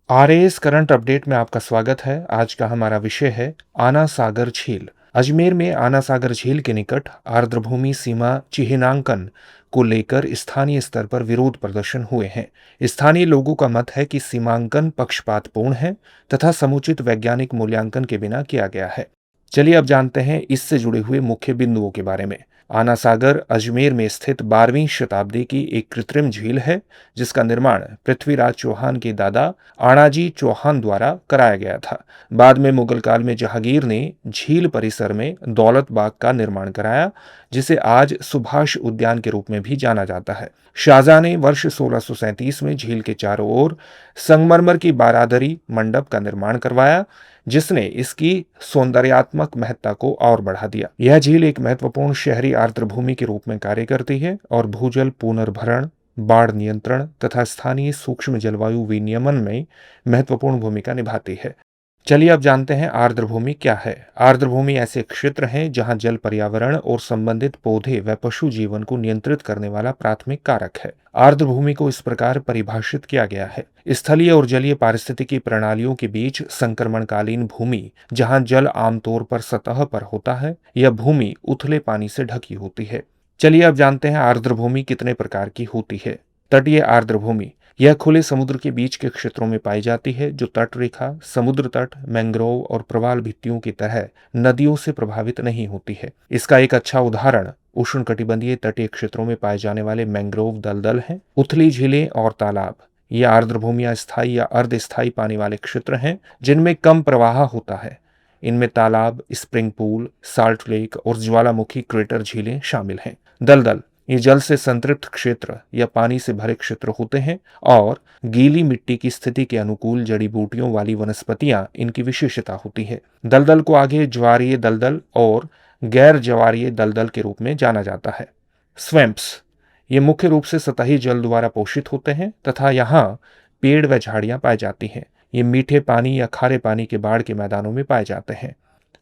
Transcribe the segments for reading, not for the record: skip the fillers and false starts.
RAS current update में आपका स्वागत है। आज का हमारा विषय है आना सागर झील। अजमेर में आना सागर झील के निकट आर्द्रभूमि सीमा चिह्नांकन को लेकर स्थानीय स्तर पर विरोध प्रदर्शन हुए हैं। स्थानीय लोगों का मत है कि सीमांकन पक्षपातपूर्ण है तथा समुचित वैज्ञानिक मूल्यांकन के बिना किया गया है। चलिए अब जानते हैं इससे जुड़े हुए मुख्य बिंदुओं के बारे में। आना सागर अजमेर में स्थित 12वीं शताब्दी की एक कृत्रिम झील है, जिसका निर्माण पृथ्वीराज चौहान के दादा आणाजी चौहान द्वारा कराया गया था। बाद में मुगल काल में जहांगीर ने झील परिसर में दौलत बाग का निर्माण कराया, जिसे आज सुभाष उद्यान के रूप में भी जाना जाता है। शाहजहां ने वर्ष 1637 में झील के चारों ओर संगमरमर की बारादरी मंडप का निर्माण करवाया, जिसने इसकी सौंदर्यात्मक महत्ता को और बढ़ा दिया। यह झील एक महत्वपूर्ण शहरी आर्द्रभूमि के रूप में कार्य करती है और भूजल पुनर्भरण, बाढ़ नियंत्रण तथा स्थानीय सूक्ष्म जलवायु विनियमन में महत्वपूर्ण भूमिका निभाती है। चलिए अब जानते हैं आर्द्रभूमि क्या है। आर्द्रभूमि ऐसे क्षेत्र हैं जहां जल पर्यावरण और संबंधित पौधे व पशु जीवन को नियंत्रित करने वाला प्राथमिक कारक है। आर्द्रभूमि को इस प्रकार परिभाषित किया गया है: स्थलीय और जलीय पारिस्थितिकी प्रणालियों के बीच संक्रमणकालीन भूमि जहां जल आमतौर पर सतह पर होता है। यह भूमि उथले पानी से ढकी होती है। चलिए अब जानते हैं आर्द्रभूमि कितने प्रकार की होती है। तटीय आर्द्रभूमि यह खुले समुद्र के बीच के क्षेत्रों में पाई जाती है, जो तट रेखा, समुद्र तट, मैंग्रोव और प्रवाल भित्तियों की तरह नदियों से प्रभावित नहीं होती है। इसका एक अच्छा उदाहरण उष्णकटिबंधीय तटीय क्षेत्रों में पाए जाने वाले मैंग्रोव दलदल हैं। उथली झीलें और तालाब ये आर्द्रभूमियां स्थायी या अर्धस्थायी पानी वाले क्षेत्र हैं, जिनमें कम प्रवाह होता है। इनमें तालाब, स्प्रिंग पूल, साल्ट लेक और ज्वालामुखी क्रेटर झीलें शामिल हैं। दलदल ये जल से संतृप्त क्षेत्र या पानी से भरे क्षेत्र होते हैं और गीली मिट्टी की स्थिति के अनुकूल जड़ी बूटियों वाली वनस्पतियां इनकी विशेषता होती है। दलदल को आगे ज्वारीय दलदल और गैर ज्वारीय दलदल के रूप में जाना जाता है। स्वैम्प्स ये मुख्य रूप से सतही जल द्वारा पोषित होते हैं तथा यहाँ पेड़ व झाड़ियां पाई जाती हैं। ये मीठे पानी या खारे पानी के बाढ़ के मैदानों में पाए जाते हैं।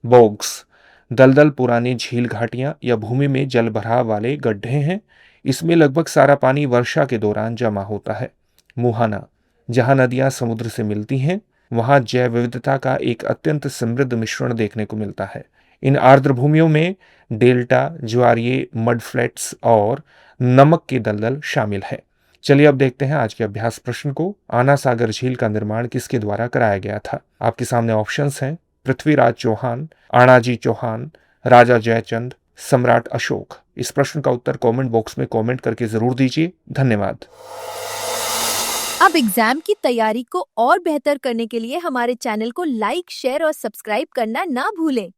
बोग्स दलदल पुरानी झील घाटियां या भूमि में जल भराव वाले गड्ढे हैं। इसमें लगभग सारा पानी वर्षा के दौरान जमा होता है। मुहाना जहां नदियां समुद्र से मिलती हैं, वहां जैव विविधता का एक अत्यंत समृद्ध मिश्रण देखने को मिलता है। इन आर्द्र भूमियों में डेल्टा, ज्वारीय, मड फ्लैट्स और नमक के दलदल शामिल है। चलिए अब देखते हैं आज के अभ्यास प्रश्न को। आना सागर झील का निर्माण किसके द्वारा कराया गया था? आपके सामने ऑप्शंस हैं: पृथ्वीराज चौहान, आणाजी चौहान, राजा जयचंद, सम्राट अशोक। इस प्रश्न का उत्तर कमेंट बॉक्स में कमेंट करके जरूर दीजिए। धन्यवाद। अब एग्जाम की तैयारी को और बेहतर करने के लिए हमारे चैनल को लाइक, शेयर और सब्सक्राइब करना ना भूलें।